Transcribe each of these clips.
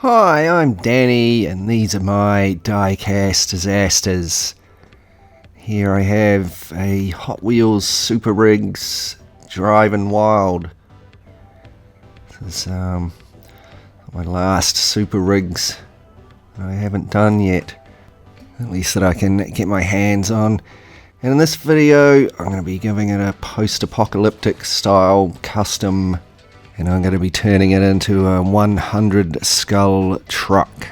Hi, I'm Danny, and these are my Diecast Disasters. Here I have a Hot Wheels Super Rigs Driving Wild. This is my last Super Rigs that I haven't done yet, at least that I can get my hands on. And in this video, I'm going to be giving it a post-apocalyptic style custom, and I'm going to be turning it into a 100 skull truck.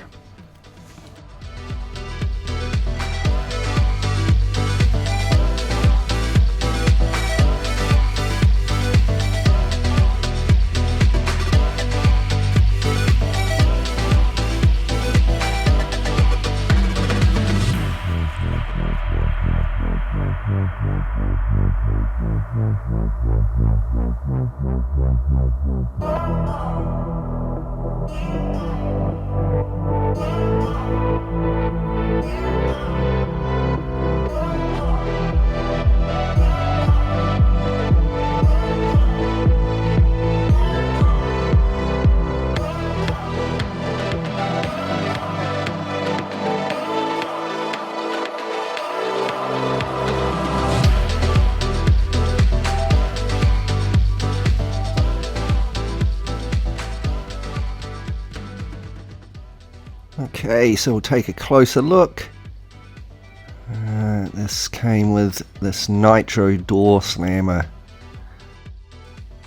Okay, so we'll take a closer look. This came with this nitro door slammer,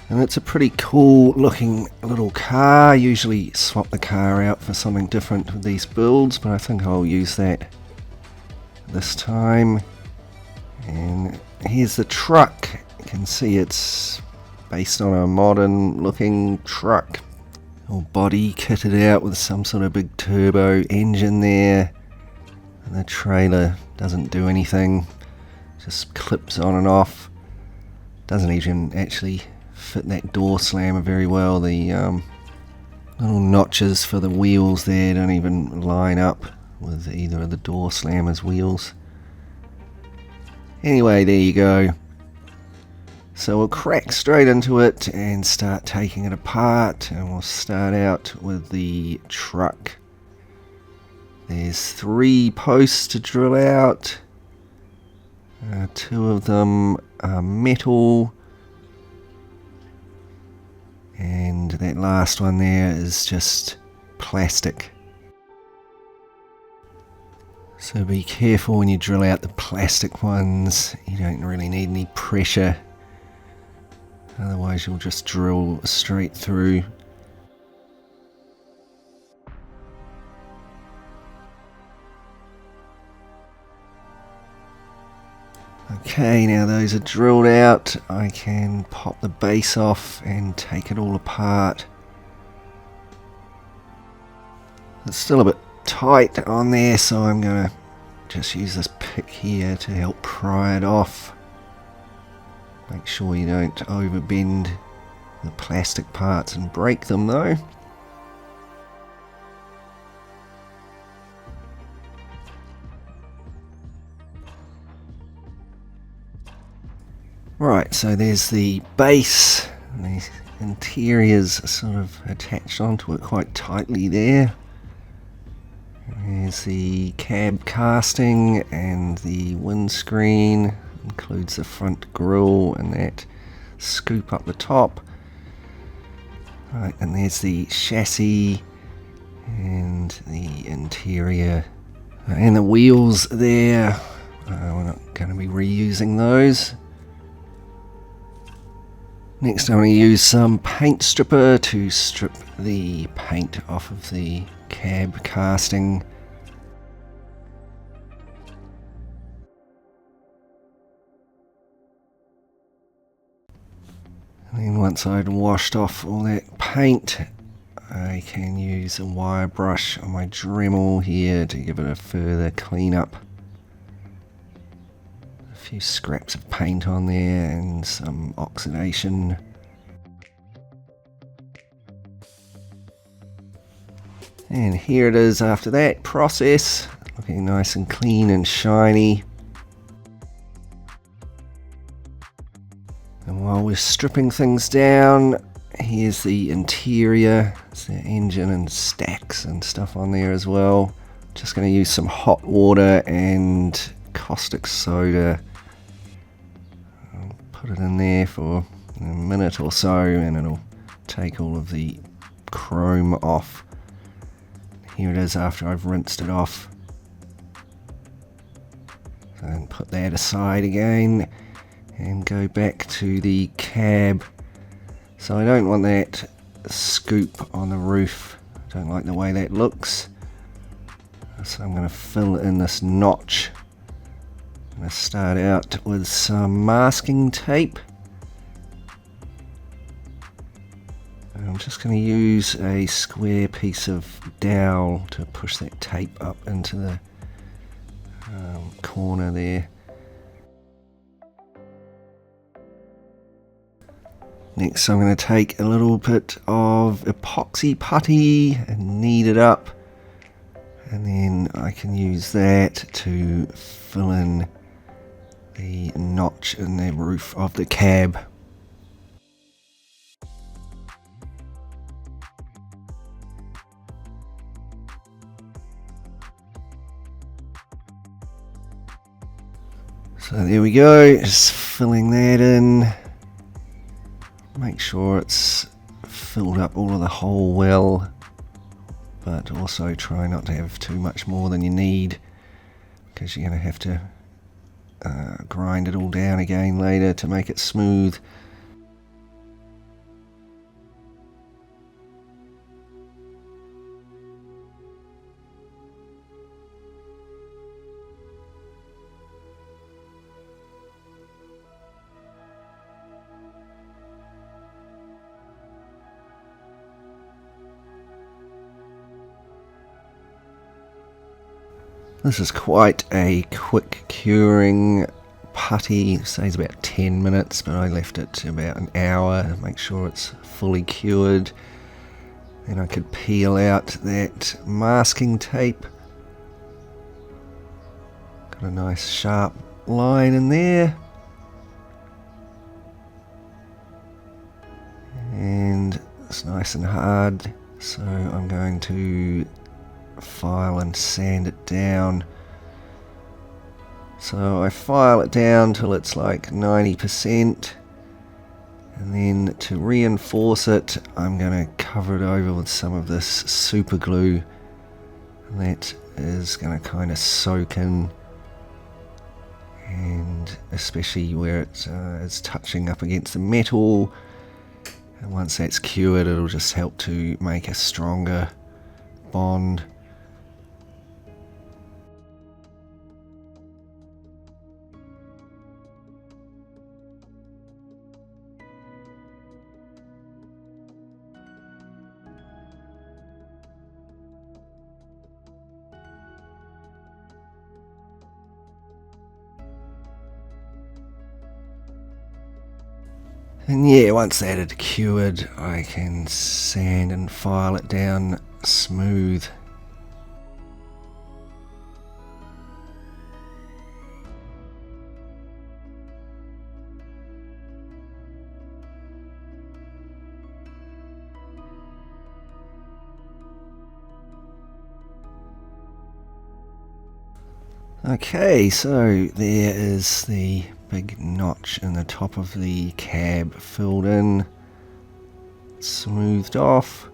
and it's a pretty cool looking little car. Usually swap the car out for something different with these builds, but I think I'll use that this time. And here's the truck. You can see it's based on a modern looking truck. All body kitted out with some sort of big turbo engine there, and the trailer doesn't do anything, just clips on and off. Doesn't even actually fit that door slammer very well. The little notches for the wheels there don't even line up with either of the door slammer's wheels. Anyway, there you go. So we'll crack straight into it and start taking it apart, and we'll start out with the truck. There's 3 posts to drill out. 2 of them are metal, and that last one there is just plastic. So be careful when you drill out the plastic ones. You don't really need any pressure. Otherwise you'll just drill straight through. Okay, now those are drilled out. I can pop the base off and take it all apart. It's still a bit tight on there, so I'm going to just use this pick here to help pry it off. Make sure you don't overbend the plastic parts and break them though. Right, so there's the base, and the interior's sort of attached onto it quite tightly there. There's the cab casting and the windscreen. Includes the front grille and that scoop up the top. Right, and there's the chassis and the interior and the wheels there. We're not going to be reusing those. Next I'm going to use some paint stripper to strip the paint off of the cab casting. And then once I'd washed off all that paint, I can use a wire brush on my Dremel here to give it a further clean up. A few scraps of paint on there and some oxidation. And here it is after that process, looking nice and clean and shiny. And while we're stripping things down, here's the interior. It's the engine and stacks and stuff on there as well. Just going to use some hot water and caustic soda. I'll put it in there for a minute or so and it'll take all of the chrome off. Here it is after I've rinsed it off. And put that aside again and go back to the cab. So I don't want that scoop on the roof. I don't like the way that looks. So I'm going to fill in this notch. I'm going to start out with some masking tape. And I'm just going to use a square piece of dowel to push that tape up into the corner there. Next I'm going to take a little bit of epoxy putty and knead it up, and then I can use that to fill in the notch in the roof of the cab. So there we go, just filling that in. Make sure it's filled up all of the hole well, but also try not to have too much more than you need, because you're going to have to grind it all down again later to make it smooth. This is quite a quick curing putty. It says about 10 minutes, but I left it to about an hour to make sure it's fully cured. Then I could peel out that masking tape. Got a nice sharp line in there. And it's nice and hard, so I'm going to file and sand it down. So I file it down till it's like 90%, and then to reinforce it I'm going to cover it over with some of this super glue, and that is going to kind of soak in, and especially where it is touching up against the metal, and once that's cured it'll just help to make a stronger bond. And yeah, once that is cured, I can sand and file it down smooth. Okay, so there is the big notch in the top of the cab filled in, smoothed off.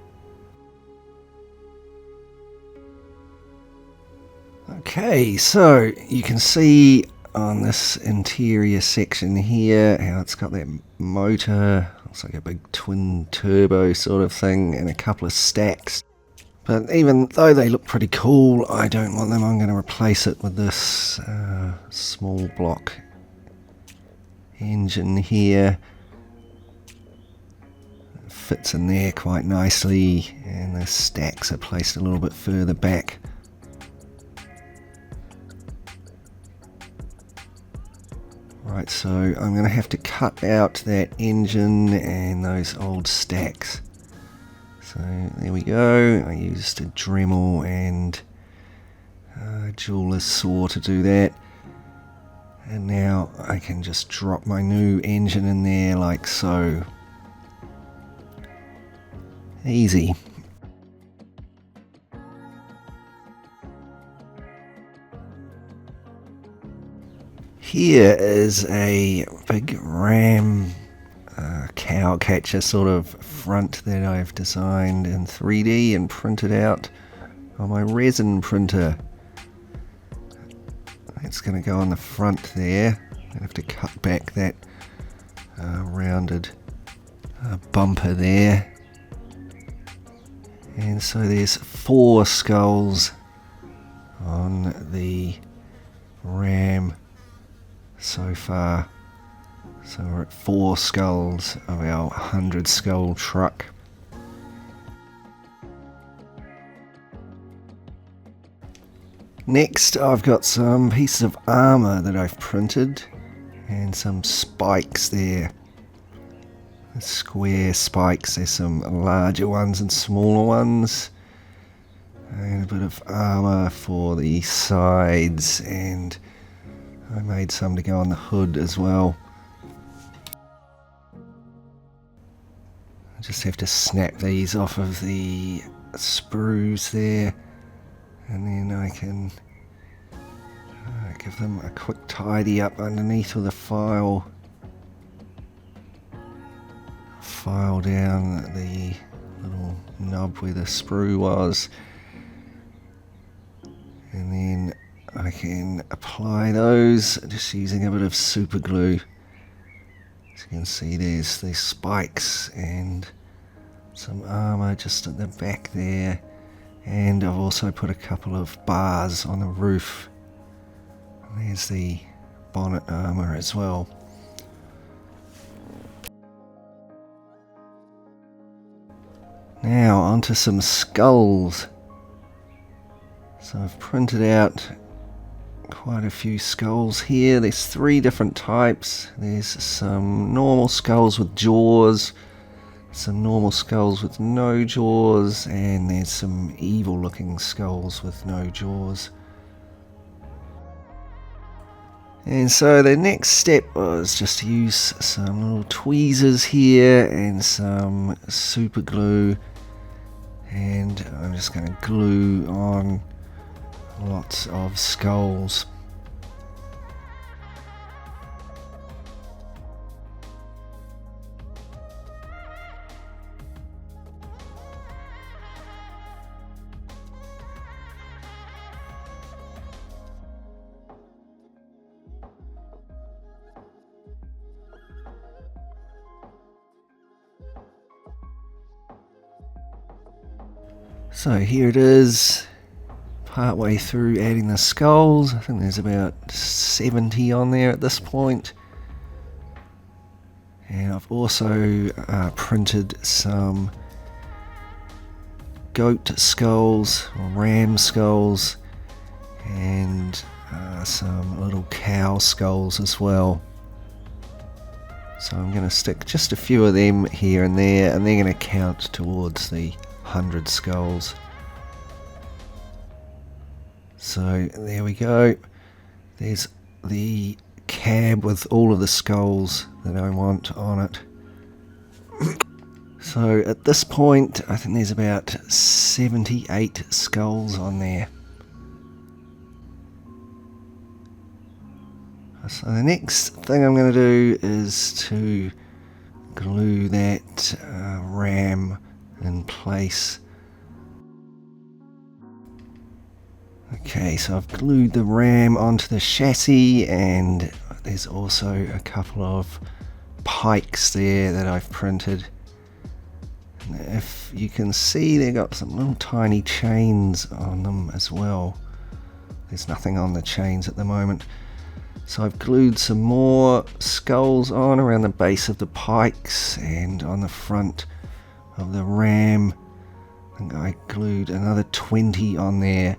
Okay, so you can see on this interior section here how it's got that motor, looks like a big twin turbo sort of thing, and a couple of stacks. But even though they look pretty cool, I don't want them. I'm going to replace it with this small block engine here. It fits in there quite nicely, and the stacks are placed a little bit further back. Right, so I'm going to have to cut out that engine and those old stacks. So there we go. I used a Dremel and a jeweler's saw to do that. And now I can just drop my new engine in there like so. Easy. Here is a big ram cow catcher sort of front that I've designed in 3D and printed out on my resin printer. It's going to go on the front there. I have to cut back that rounded bumper there. And so there's 4 skulls on the ram so far. So we're at 4 skulls of our 100 skull truck. Next I've got some pieces of armour that I've printed and some spikes there. Square spikes, there's some larger ones and smaller ones. And a bit of armour for the sides, and I made some to go on the hood as well. I just have to snap these off of the sprues there, and then I can give them a quick tidy up underneath with a file down the little knob where the sprue was, and then I can apply those just using a bit of super glue. As you can see, there's the spikes and some armour just at the back there, and I've also put a couple of bars on the roof. And there's the bonnet armour as well. Now onto some skulls. So I've printed out quite a few skulls here. There's 3 different types. There's some normal skulls with jaws, some normal skulls with no jaws, and there's some evil looking skulls with no jaws. And so the next step was just to use some little tweezers here and some super glue, and I'm just going to glue on lots of skulls. So here it is, part way through adding the skulls. I think there's about 70 on there at this point. And I've also printed some goat skulls, or ram skulls, and some little cow skulls as well. So I'm going to stick just a few of them here and there, and they're going to count towards the 100 skulls. So there we go. There's the cab with all of the skulls that I want on it. So at this point I think there's about 78 skulls on there. So the next thing I'm going to do is to glue that ram in place. Okay, so I've glued the ram onto the chassis, and there's also a couple of pikes there that I've printed. And if you can see, they've got some little tiny chains on them as well. There's nothing on the chains at the moment. So I've glued some more skulls on around the base of the pikes and on the front of the ram. I think I glued another 20 on there.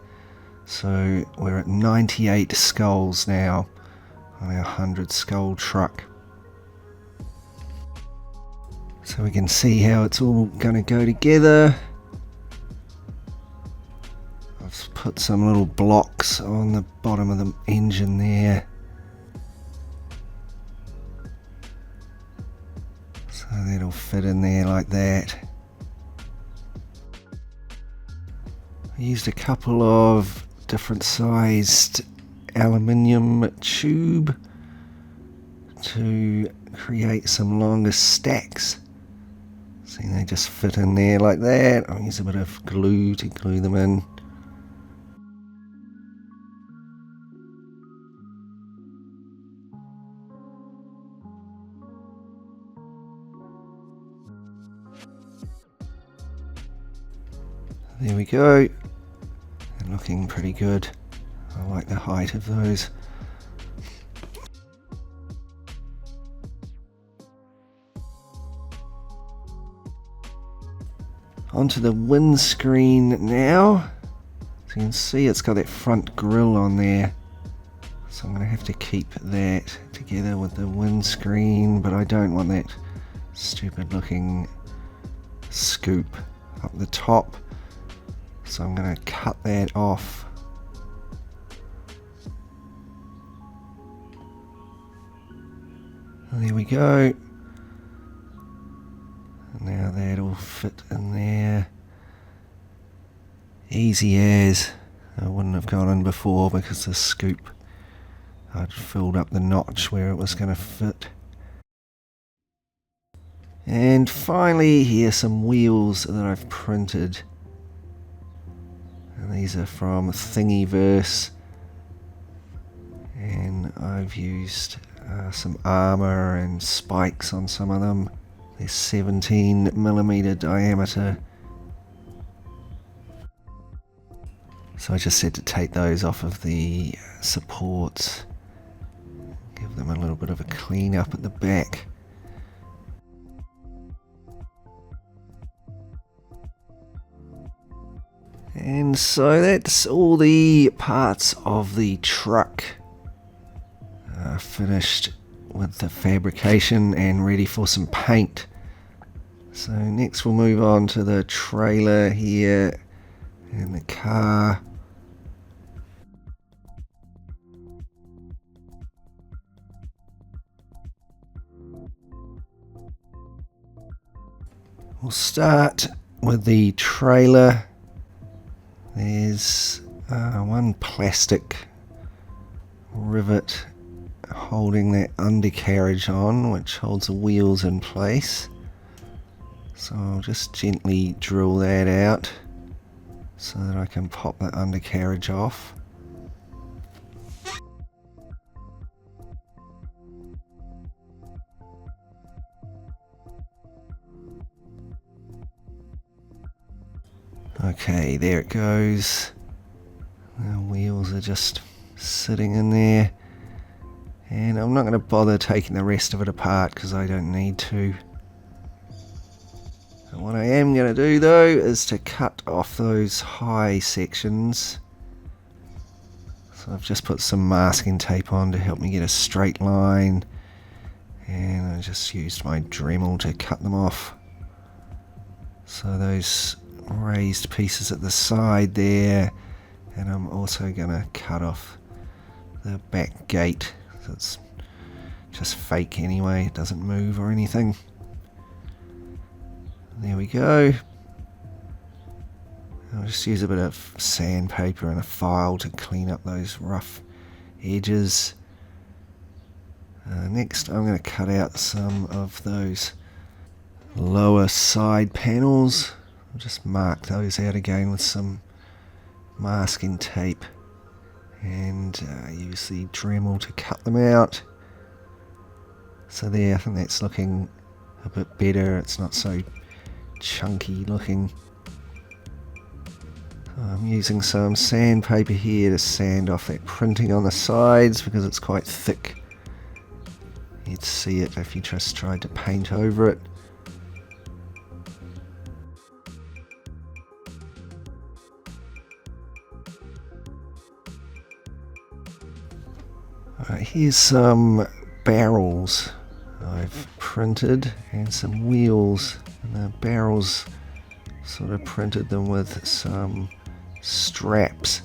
So we're at 98 skulls now on our 100 skull truck. So we can see how it's all going to go together. I've put some little blocks on the bottom of the engine there. So that'll fit in there like that. I used a couple of different sized aluminium tube to create some longer stacks. See, they just fit in there like that. I'll use a bit of glue to glue them in. There we go. They're looking pretty good. I like the height of those. Onto the windscreen now. So you can see it's got that front grille on there. So I'm going to have to keep that together with the windscreen, but I don't want that stupid looking scoop up the top. So I'm going to cut that off. There we go. Now that'll fit in there. Easy as. I wouldn't have gone in before because the scoop, I'd filled up the notch where it was going to fit. And finally, here's some wheels that I've printed. And these are from Thingiverse. And I've used some armor and spikes on some of them. They're 17mm diameter. So I just had to take those off of the supports. Give them a little bit of a clean up at the back. And so that's all the parts of the truck finished with the fabrication and ready for some paint. So next we'll move on to the trailer here and the car. We'll start with the trailer. There's one plastic rivet holding that undercarriage on, which holds the wheels in place. So I'll just gently drill that out so that I can pop the undercarriage off. Okay, there it goes. The wheels are just sitting in there. And I'm not going to bother taking the rest of it apart because I don't need to. And what I am going to do though is to cut off those high sections. So I've just put some masking tape on to help me get a straight line. And I just used my Dremel to cut them off. So those raised pieces at the side there. And I'm also going to cut off the back gate. So it's just fake anyway, it doesn't move or anything. There we go. I'll just use a bit of sandpaper and a file to clean up those rough edges. Next I'm going to cut out some of those lower side panels. I'll just mark those out again with some masking tape. And use the Dremel to cut them out. So there, I think that's looking a bit better. It's not so chunky looking. I'm using some sandpaper here to sand off that printing on the sides because it's quite thick. You'd see it if you just tried to paint over it. Here's some barrels I've printed and some wheels. And the barrels, sort of printed them with some straps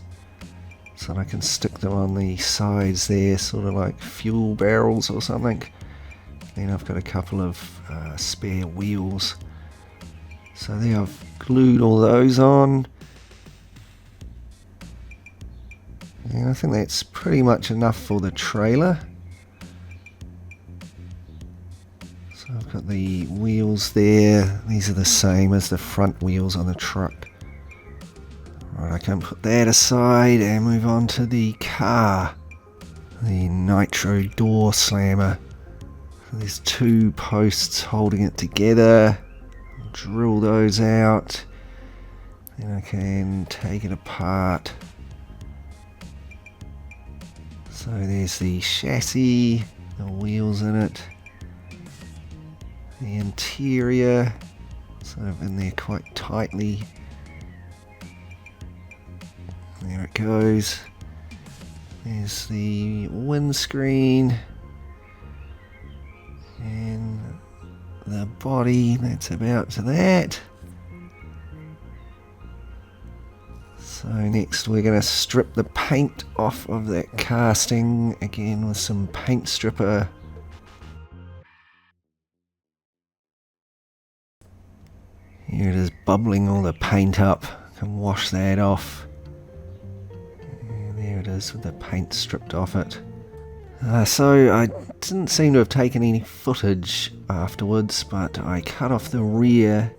so that I can stick them on the sides there, sort of like fuel barrels or something. Then I've got a couple of spare wheels. So there, I've glued all those on. And I think that's pretty much enough for the trailer. So I've got the wheels there. These are the same as the front wheels on the truck. Right, I can put that aside and move on to the car. The nitro door slammer. So there's two posts holding it together. I'll drill those out. Then I can take it apart. So there's the chassis, the wheels in it, the interior, sort of in there quite tightly. There it goes. There's the windscreen and the body, that's about to that. So next we're going to strip the paint off of that casting, again with some paint stripper. Here it is bubbling all the paint up, I can wash that off. And there it is with the paint stripped off it. So I didn't seem to have taken any footage afterwards, but I cut off the rear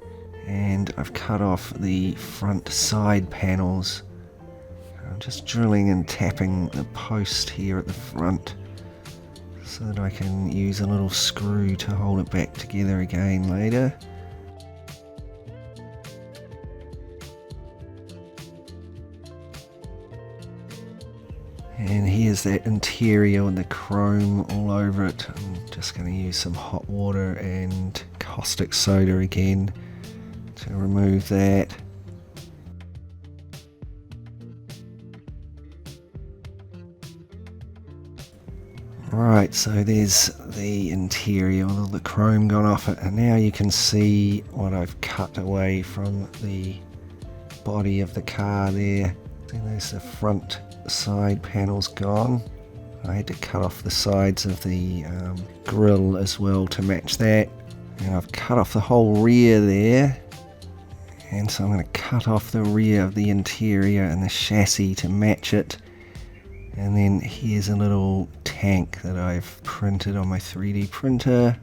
and I've cut off the front side panels. I'm just drilling and tapping the post here at the front so that I can use a little screw to hold it back together again later. And here's that interior with the chrome all over it. I'm just going to use some hot water and caustic soda again to remove that. Right, so there's the interior with all the chrome gone off it, and now you can see what I've cut away from the body of the car there. And there's the front side panels gone. I had to cut off the sides of the grille as well to match that. And I've cut off the whole rear there. And so I'm going to cut off the rear of the interior and the chassis to match it. And then here's a little tank that I've printed on my 3D printer.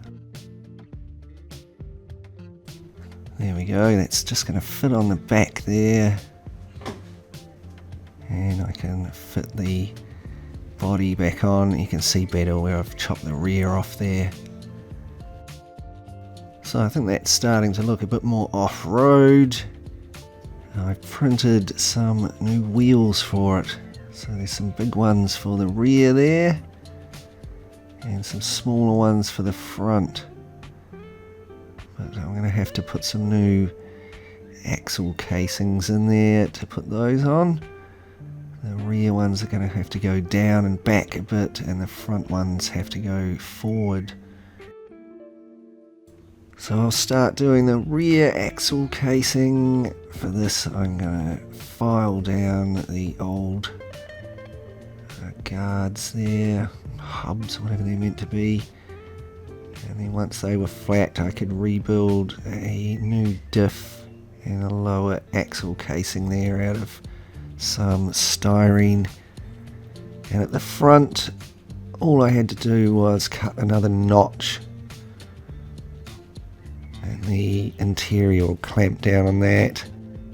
There we go, that's just going to fit on the back there. And I can fit the body back on. You can see better where I've chopped the rear off there. So I think that's starting to look a bit more off-road. I've printed some new wheels for it. So there's some big ones for the rear there, and some smaller ones for the front. But I'm going to have to put some new axle casings in there to put those on. The rear ones are going to have to go down and back a bit, and the front ones have to go forward. So I'll start doing the rear axle casing. For this I'm going to file down the old guards there, hubs, whatever they're meant to be. And then once they were flat I could rebuild a new diff and a lower axle casing there out of some styrene. And at the front all I had to do was cut another notch, and the interior will clamp down on that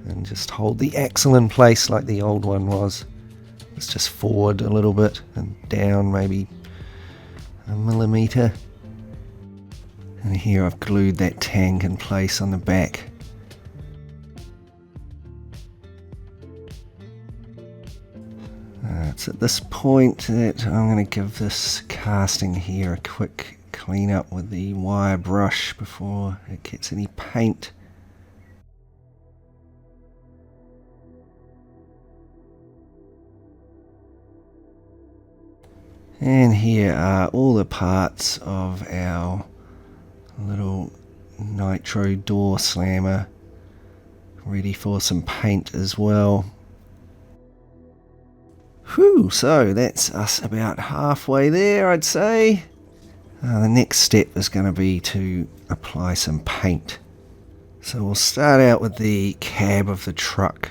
and just hold the axle in place like the old one was. It's just forward a little bit and down maybe a millimetre. And here I've glued that tank in place on the back. It's at this point that I'm going to give this casting here a quick clean up with the wire brush before it gets any paint. And here are all the parts of our little nitro door slammer, ready for some paint as well. Whew, so that's us about halfway there, I'd say. The next step is going to be to apply some paint. So we'll start out with the cab of the truck.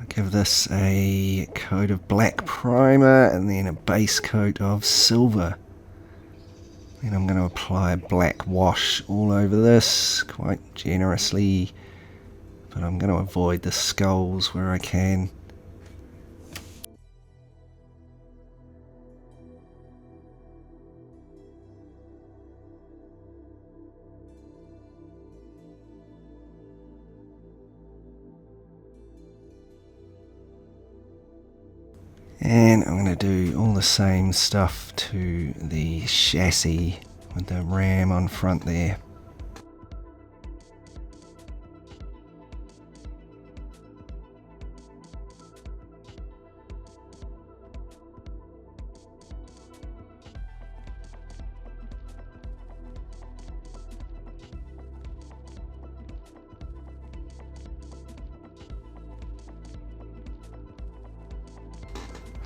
give this a coat of black primer and then a base coat of silver. Then I'm going to apply a black wash all over this quite generously, but I'm going to avoid the skulls where I can. And I'm going to do all the same stuff to the chassis with the ram on front there.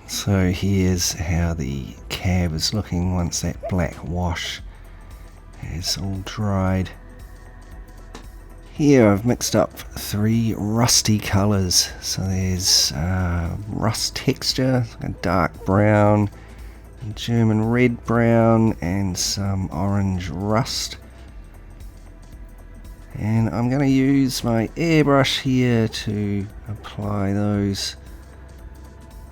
So here's how the cab is looking once that black wash is all dried. Here I've mixed up 3 rusty colours. So there's rust texture, like a dark brown, a German red brown, and some orange rust. And I'm going to use my airbrush here to apply those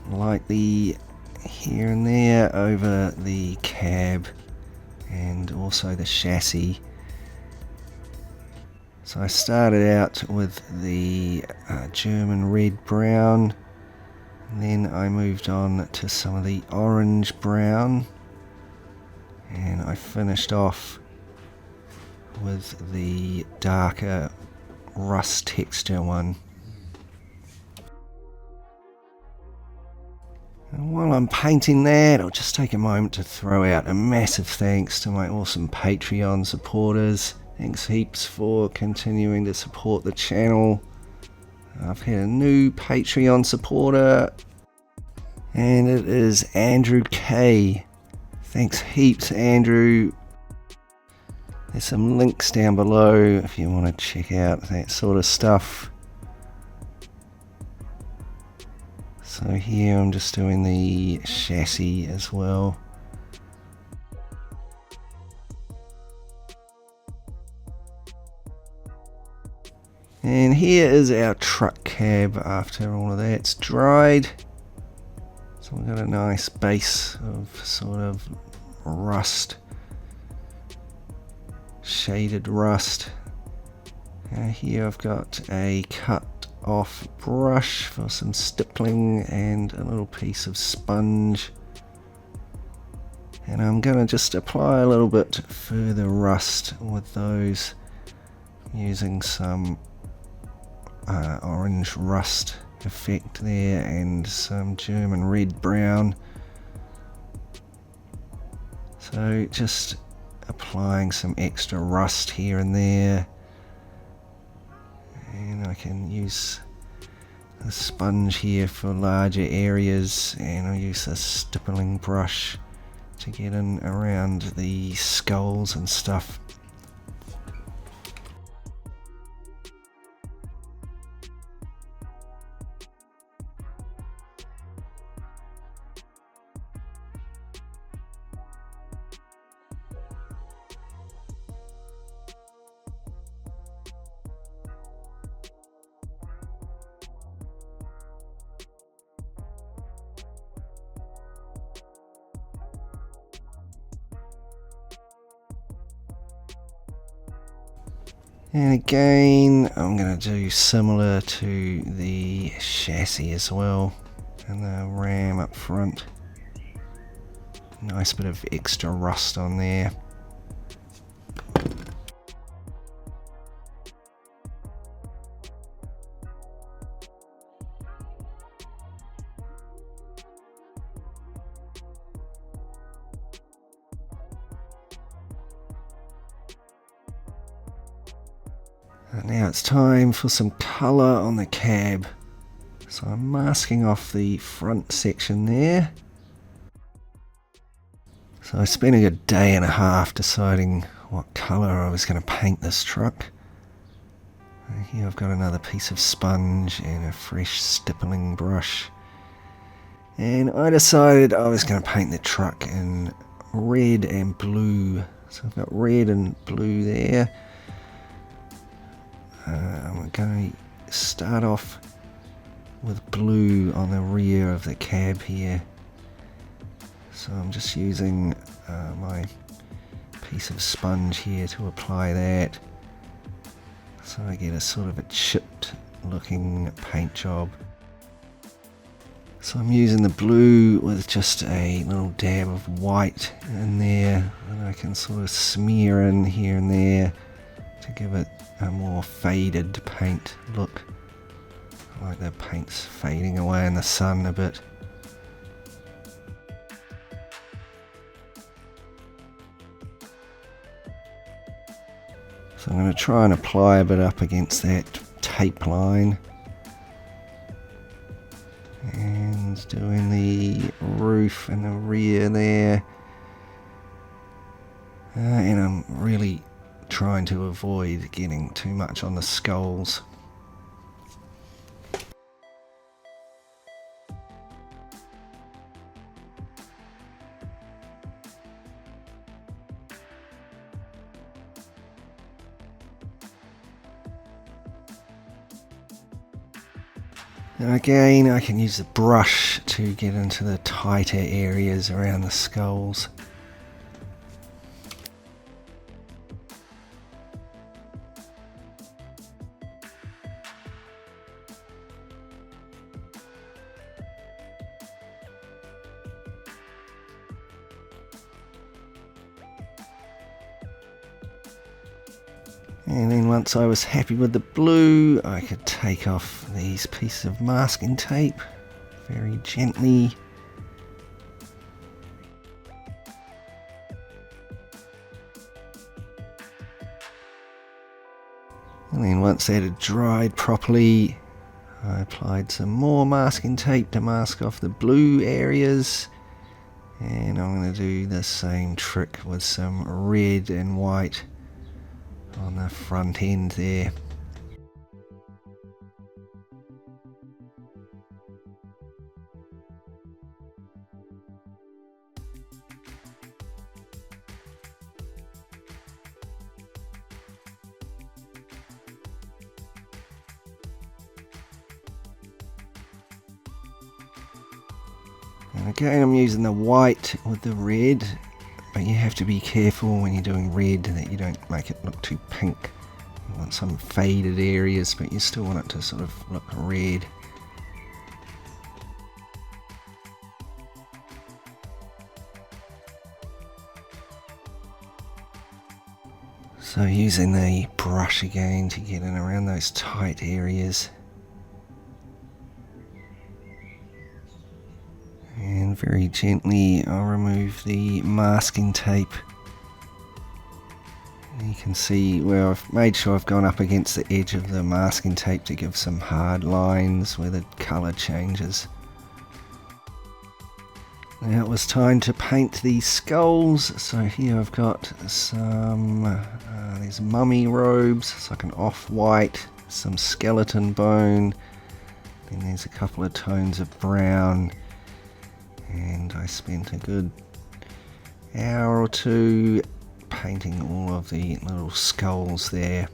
lightly here and there over the cab and also the chassis. So I started out with the German red brown, and then I moved on to some of the orange brown, and I finished off with the darker rust texture one. And while I'm painting that, I'll just take a moment to throw out a massive thanks to my awesome Patreon supporters. Thanks heaps for continuing to support the channel. I've had a new Patreon supporter, and it is Andrew K. Thanks heaps, Andrew. There's some links down below if you want to check out that sort of stuff. So here I'm just doing the chassis as well. And here is our truck cab after all of that's dried. So we've got a nice base of sort of rust, shaded rust. Here I've got a cut off brush for some stippling and a little piece of sponge, and I'm going to just apply a little bit further rust with those using some orange rust effect there and some German red brown. So just applying some extra rust here and there. And I can use the sponge here for larger areas, and I'll use a stippling brush to get in around the skulls and stuff. And again, I'm going to do similar to the chassis as well, and the ram up front. Nice bit of extra rust on there. And now it's time for some colour on the cab. So I'm masking off the front section there. So I spent a good day and a half deciding what colour I was going to paint this truck. Here I've got another piece of sponge and a fresh stippling brush. And I decided I was going to paint the truck in red and blue. So I've got red and blue there. I'm going to start off with blue on the rear of the cab here. So I'm just using my piece of sponge here to apply that. So I get a sort of a chipped looking paint job. So I'm using the blue with just a little dab of white in there that I can sort of smear in here and there to give it a more faded paint look. Like the paint's fading away in the sun a bit. So I'm going to try and apply a bit up against that tape line. And doing the roof and the rear there. And I'm really trying to avoid getting too much on the skulls. And again, I can use the brush to get into the tighter areas around the skulls. And then once I was happy with the blue, I could take off these pieces of masking tape very gently. And then once that had dried properly, I applied some more masking tape to mask off the blue areas. And I'm going to do the same trick with some red and white on the front end there. And again, I'm using the white with the red, but you have to be careful when you're doing red that you don't make it look too pink. You want some faded areas, but you still want it to sort of look red. So using the brush again to get in around those tight areas. And very gently I'll remove the masking tape. And you can see where I've made sure I've gone up against the edge of the masking tape to give some hard lines where the colour changes. Now it was time to paint these skulls. So here I've got some these mummy robes. It's like an off-white, some skeleton bone. Then there's a couple of tones of brown. And I spent a good hour or two painting all of the little skulls there.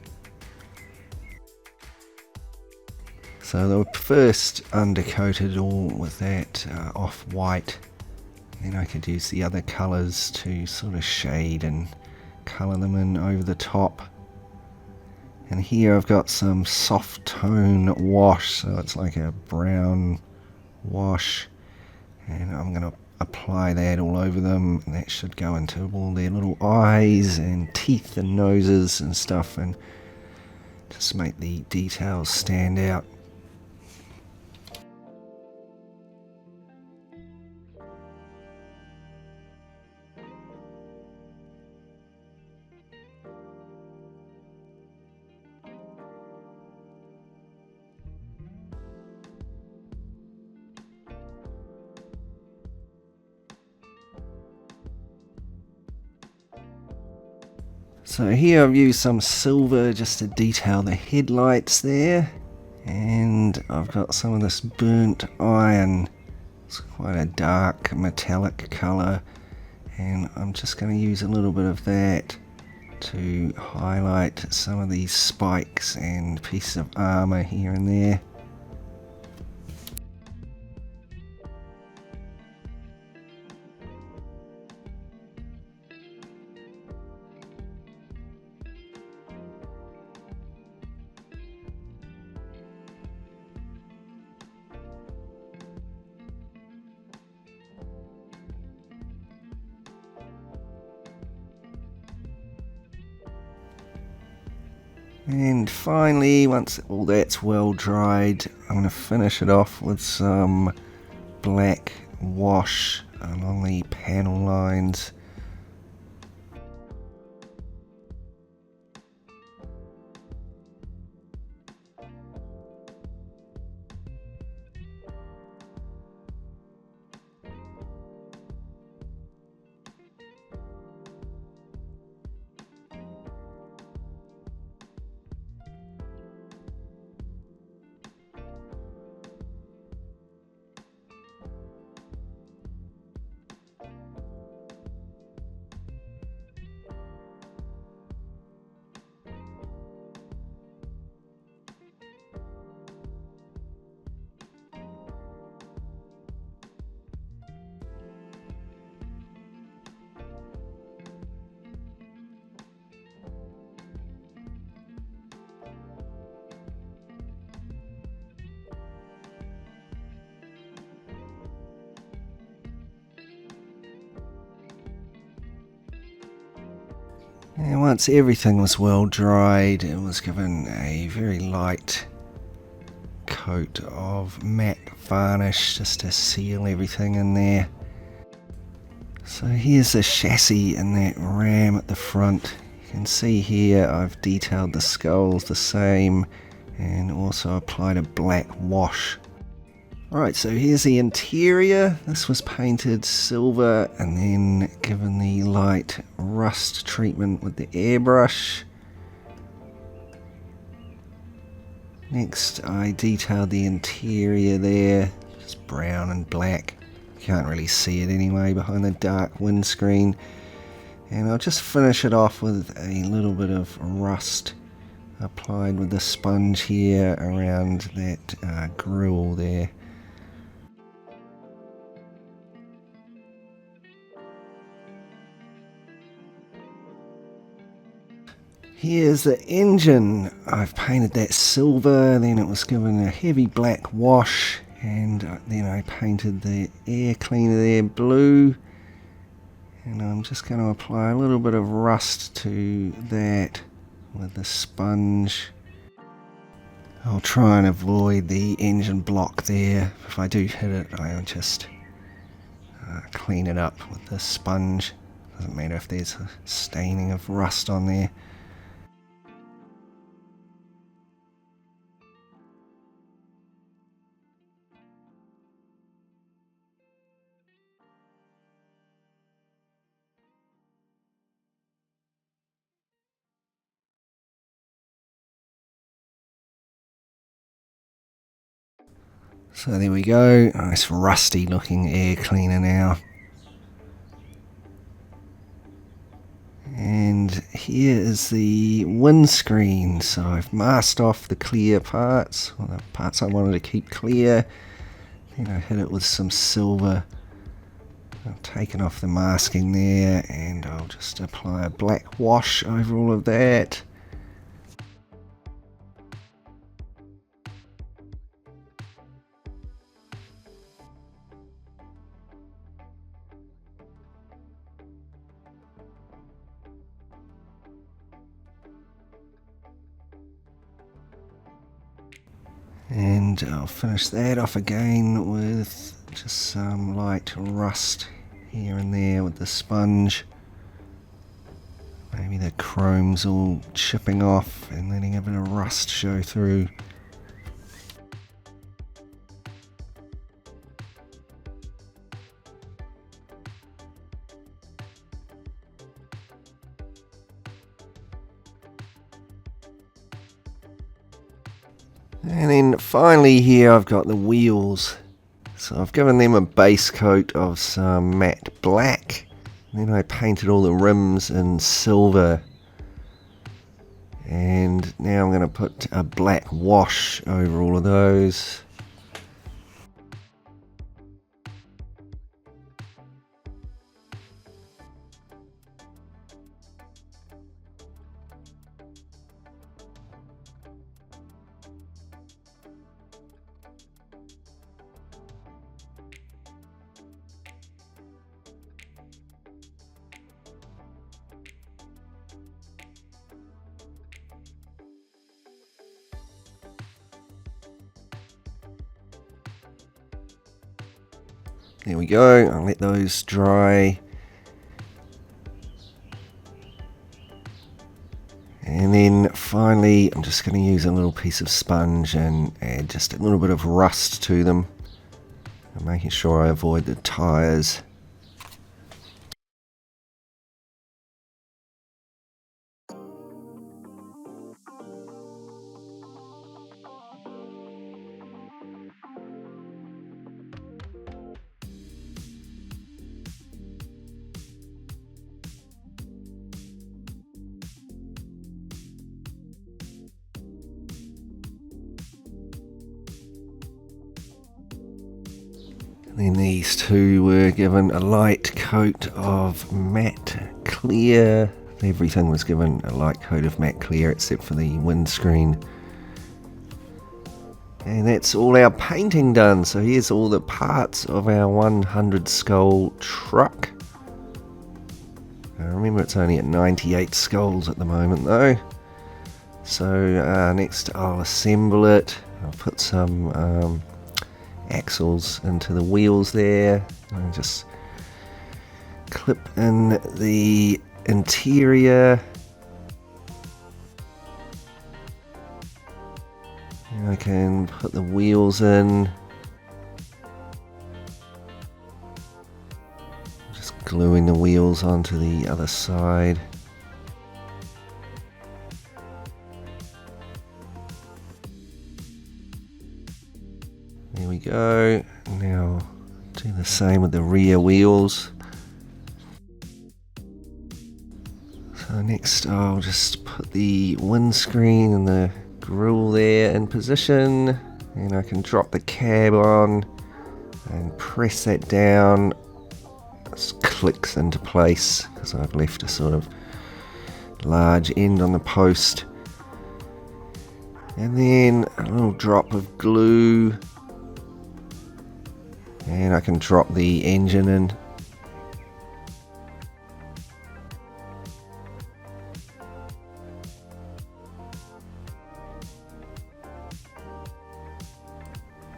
So they were first undercoated all with that off-white. Then I could use the other colours to sort of shade and colour them in over the top. And here I've got some soft tone wash, so it's like a brown wash. And I'm going to apply that all over them, and that should go into all their little eyes and teeth and noses and stuff, and just make the details stand out. So here I've used some silver just to detail the headlights there, and I've got some of this burnt iron. It's quite a dark metallic colour, and I'm just going to use a little bit of that to highlight some of these spikes and pieces of armour here and there. And finally, once all that's well dried, I'm going to finish it off with some black wash along the panel lines. And once everything was well dried, it was given a very light coat of matte varnish just to seal everything in there. So here's the chassis and that ram at the front. You can see here I've detailed the skulls the same and also applied a black wash. Alright, so here's the interior. This was painted silver and then given the light rust treatment with the airbrush. Next I detailed the interior there, just brown and black. You can't really see it anyway behind the dark windscreen. And I'll just finish it off with a little bit of rust applied with the sponge here around that grille there. Here's the engine. I've painted that silver, then it was given a heavy black wash, and then I painted the air cleaner there blue. And I'm just going to apply a little bit of rust to that with the sponge. I'll try and avoid the engine block there. If I do hit it, I'll just clean it up with the sponge. Doesn't matter if there's a staining of rust on there. So there we go, nice rusty looking air cleaner now. And here is the windscreen. So I've masked off the clear parts, or the parts I wanted to keep clear. Then I hit it with some silver. I've taken off the masking there, and I'll just apply a black wash over all of that. And I'll finish that off again with just some light rust here and there with the sponge. Maybe the chrome's all chipping off and letting a bit of rust show through. And then finally here I've got the wheels. So I've given them a base coat of some matte black. And then I painted all the rims in silver. And now I'm going to put a black wash over all of those. There we go, I'll let those dry. And then finally, I'm just going to use a little piece of sponge and add just a little bit of rust to them. I'm making sure I avoid the tyres. Then these two were given a light coat of matte clear. Everything was given a light coat of matte clear except for the windscreen. And that's all our painting done. So here's all the parts of our 100 skull truck. Remember it's only at 98 skulls at the moment though. So next I'll assemble it. I'll put some axles into the wheels there. I'll just clip in the interior. And I can put the wheels in. Just gluing the wheels onto the other side. There we go. Now do the same with the rear wheels. So next I'll just put the windscreen and the grille there in position, and I can drop the cab on and press that down. It clicks into place because I've left a sort of large end on the post. And then a little drop of glue. And I can drop the engine in.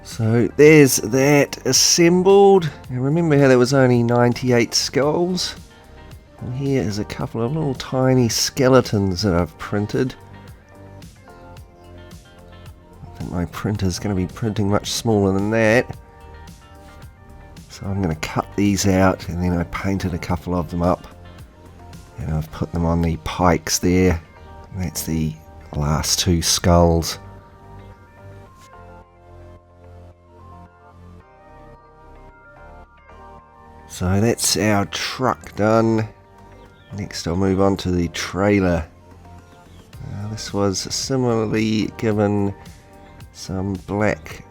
So there's that assembled. And remember how there was only 98 skulls? And here is a couple of little tiny skeletons that I've printed. I think my printer's going to be printing much smaller than that. So I'm going to cut these out, and then I painted a couple of them up. And I've put them on the pikes there. And that's the last two skulls. So that's our truck done. Next I'll move on to the trailer. This was similarly given some black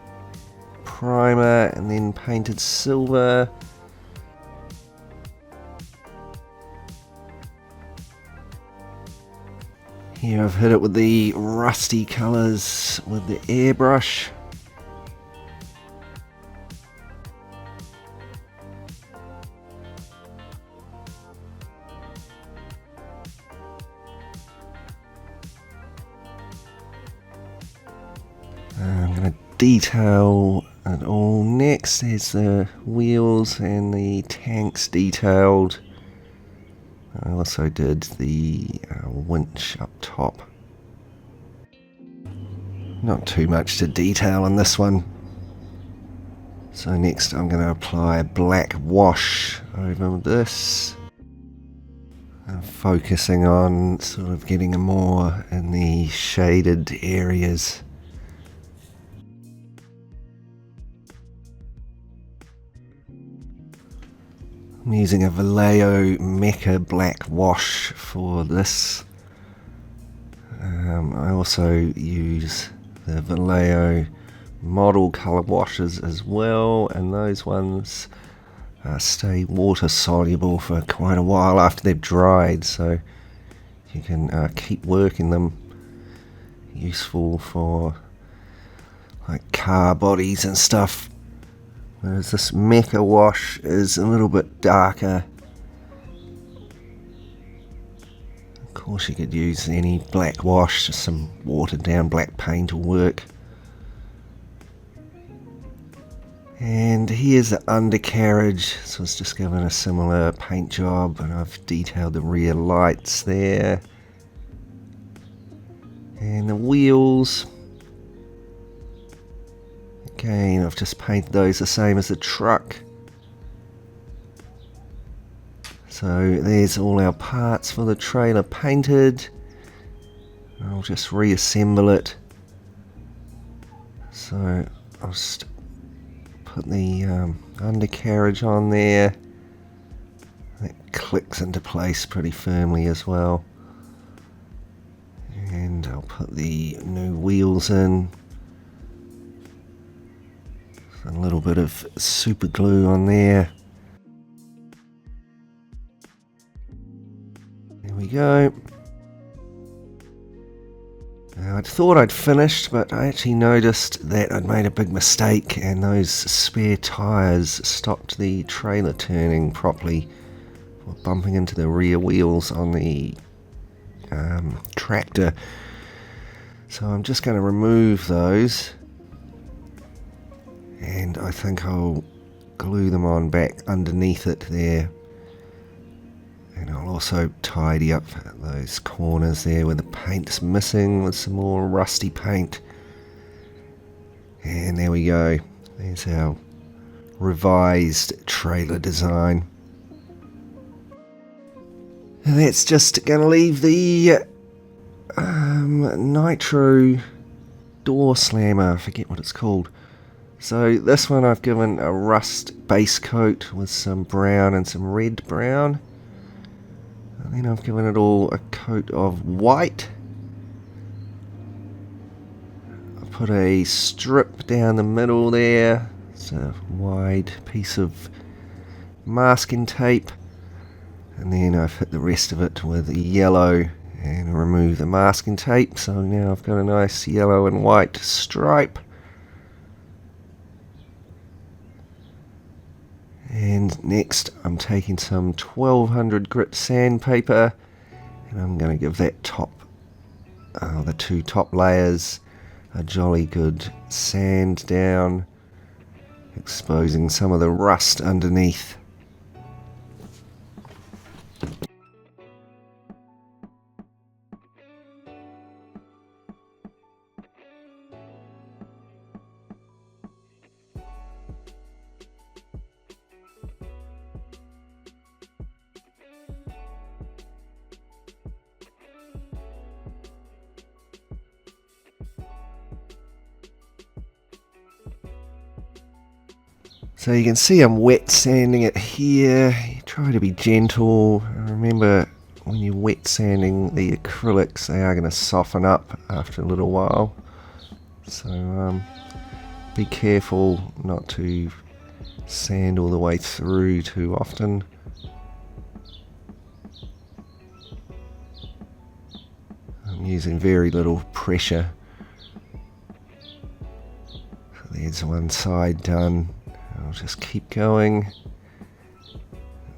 primer and then painted silver. Here I've hit it with the rusty colours with the airbrush. I'm going to detail it all next. There's the wheels and the tanks detailed. I also did the winch up top. Not too much to detail on this one. So next I'm going to apply a black wash over this. Focusing on sort of getting more in the shaded areas. I'm using a Vallejo Mecha black wash for this. I also use the Vallejo model colour washes as well, and those ones stay water soluble for quite a while after they've dried, so you can keep working them. Useful for like car bodies and stuff, whereas this Mecha wash is a little bit darker. Of course you could use any black wash, just some watered down black paint will work. And here's the undercarriage, so it's just given a similar paint job, and I've detailed the rear lights there. And the wheels, again I've just painted those the same as the truck. So there's all our parts for the trailer painted. I'll just reassemble it. So I'll just put the undercarriage on there. It clicks into place pretty firmly as well. And I'll put the new wheels in. A little bit of super glue on there. There we go. Now, I thought I'd finished, but I actually noticed that I'd made a big mistake, and those spare tyres stopped the trailer turning properly, or bumping into the rear wheels on the tractor. So I'm just going to remove those, and I think I'll glue them on back underneath it there. And I'll also tidy up those corners there where the paint's missing with some more rusty paint. And there we go. There's our revised trailer design. And that's just going to leave the nitro door slammer. I forget what it's called. So this one I've given a rust base coat with some brown and some red brown. And then I've given it all a coat of white. I've put a strip down the middle there. It's a wide piece of masking tape. And then I've hit the rest of it with yellow and remove the masking tape. So now I've got a nice yellow and white stripe. And next I'm taking some 1200 grit sandpaper, and I'm going to give that the two top layers a jolly good sand down, exposing some of the rust underneath. So you can see I'm wet sanding it here. You try to be gentle. Remember, when you're wet sanding the acrylics, they are going to soften up after a little while. So be careful not to sand all the way through too often. I'm using very little pressure. So there's one side done. I'll just keep going.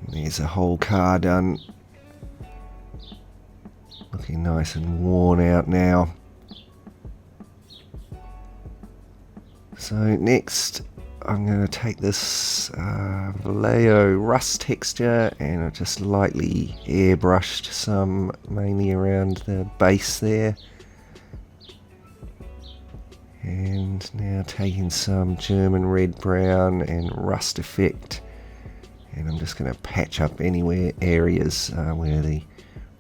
There's a whole car done. Looking nice and worn out now. So next I'm going to take this Vallejo rust texture, and I just lightly airbrushed some, mainly around the base there. And now taking some German red brown and rust effect, and I'm just going to patch up anywhere areas where the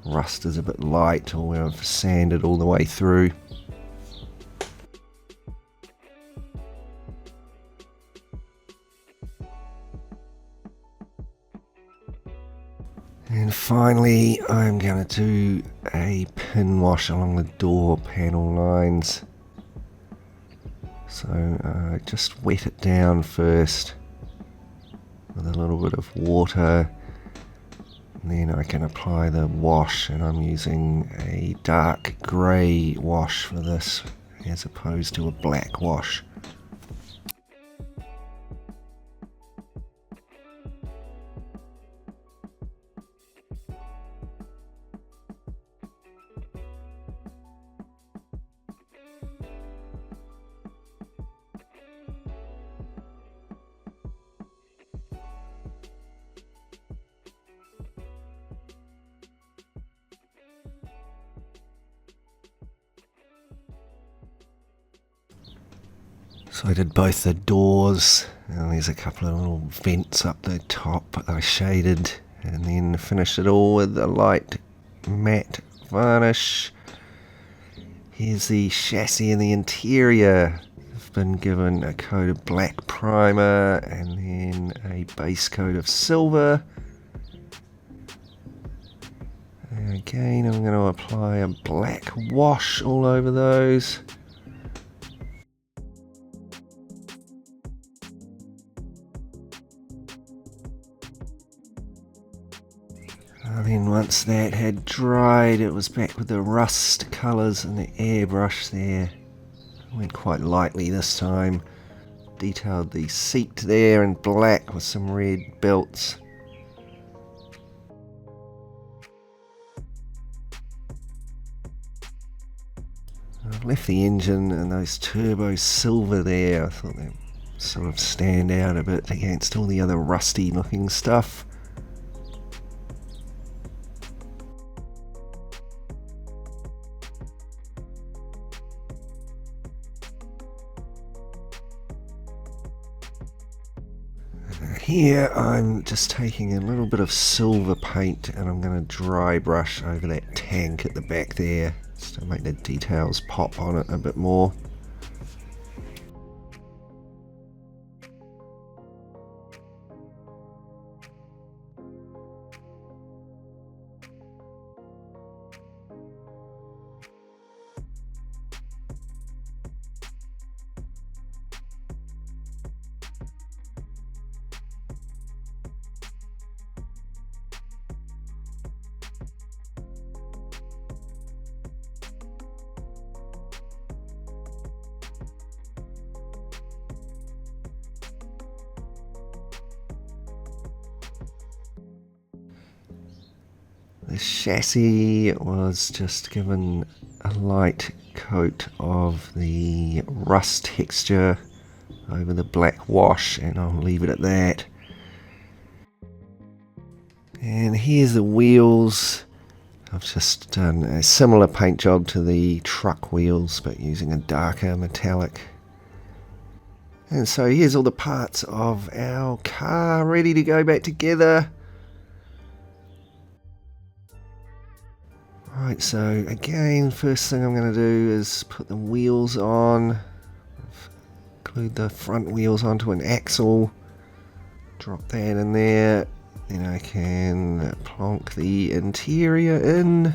rust is a bit light, or where I've sanded all the way through. And finally, I'm going to do a pin wash along the door panel lines. So just wet it down first with a little bit of water, and then I can apply the wash, and I'm using a dark grey wash for this as opposed to a black wash. So I did both the doors, and there's a couple of little vents up the top I shaded, and then finished it all with a light matte varnish. Here's the chassis and the interior. I've been given a coat of black primer and then a base coat of silver. And again, I'm going to apply a black wash all over those. And then once that had dried, it was back with the rust colours and the airbrush there. I went quite lightly this time. Detailed the seat there in black with some red belts. I've left the engine and those turbos silver there. I thought they sort of stand out a bit against all the other rusty looking stuff. Here I'm just taking a little bit of silver paint and I'm going to dry brush over that tank at the back there just to make the details pop on it a bit more. The chassis was just given a light coat of the rust texture over the black wash, and I'll leave it at that. And here's the wheels. I've just done a similar paint job to the truck wheels, but using a darker metallic. And so here's all the parts of our car ready to go back together. Right, so again, first thing I'm going to do is put the wheels on, include the front wheels onto an axle, drop that in there, then I can plonk the interior in.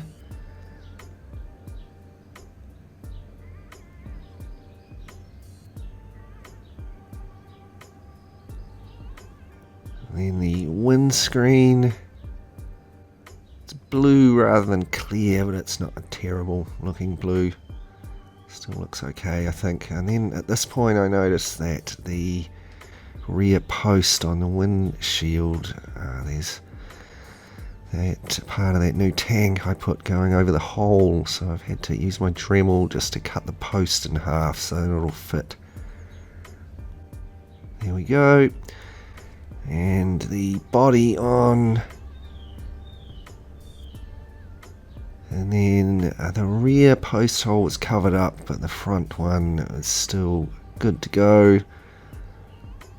Then the windscreen. Blue rather than clear, but it's not a terrible looking blue. Still looks okay, I think. And then at this point I noticed that the rear post on the windshield, there's that part of that new tank I put going over the hole, so I've had to use my Dremel just to cut the post in half so that it'll fit. There we go. And the body on. And then the rear post hole was covered up, but the front one is still good to go.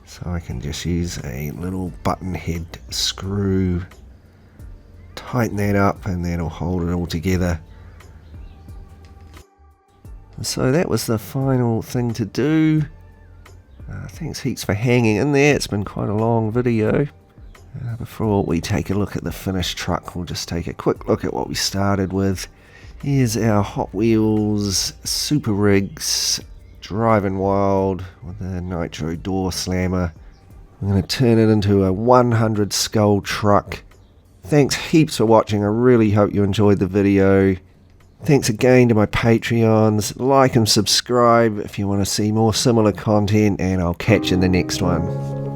So I can just use a little button head screw, tighten that up, and that'll hold it all together. So that was the final thing to do. Thanks heaps for hanging in there. It's been quite a long video. Before we take a look at the finished truck, we'll just take a quick look at what we started with. Here's our Hot Wheels Super Rigs Driving Wild with a nitro door slammer. I'm going to turn it into a 100 skull truck. Thanks heaps for watching. I really hope you enjoyed the video. Thanks again to my Patreons. Like and subscribe if you want to see more similar content, and I'll catch you in the next one.